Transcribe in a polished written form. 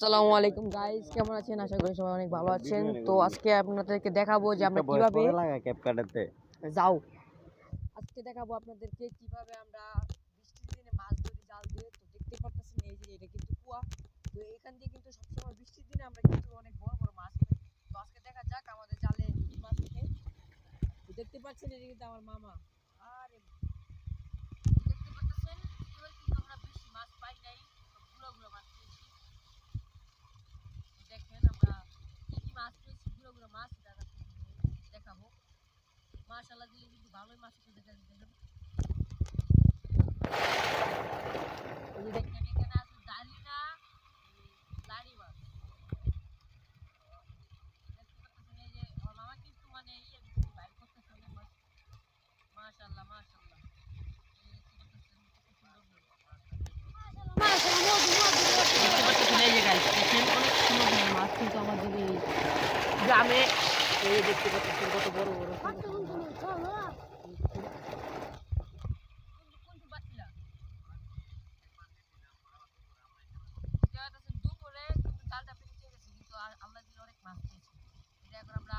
আসসালামু আলাইকুম গাইস, কেমন আছেন? আশা করি সবাই অনেক ভালো আছেন। তো আজকে আপনাদেরকে দেখাবো যে আমরা কিভাবে যাও আজকে দেখাবো আপনাদেরকে কিভাবে আমরা বৃষ্টির দিনে মাছ ধরি জাল দিয়ে। তো দেখতে পাচ্ছেন এই যে এটা কিন্তু কুয়া। তো এখান দিয়ে কিন্তু সবসময় বৃষ্টির দিনে আমরা কিন্তু অনেক বড় বড় মাছ পাই। তো আজকে দেখা যাক আমাদের জালে কি মাছ ওঠে। তো দেখতে পাচ্ছেন এটা কিন্তু আমার মামা। আরে দেখতে পাচ্ছেন এবার কিন্তু আমরা বেশি মাছ পাই নাই, গুলো গুলো মাছ পেয়েছি। দেখেন আমরা কি কি মাছ পেয়েছি, গুলো গুলো মাছ দেখাবো। মাশাআল্লাহ দিলে কিন্তু ভালোই মাছ উঠে দেখেন। এই যে দেখেন এখানে আছে জালি না লাড়ি মাছ। দেখতে পাচ্ছেন এই যে আমার মামা কিন্তু মানে ইয়ে বাইর করতেছে অনেক মাছ। মাশাআল্লাহ মাশাআল্লাহ। এই যে গাইস দেখেন অনেক সুন্দর মাছ কিন্তু আমাদের এই গ্রামে এই দেখতে পাচ্ছেন কত বড় বড় দুপুরে কিন্তু জালটা পেরে গেছে কিন্তু আল্লাহ দিলে অনেক মাছ পেয়েছি। এটা এখন আমরা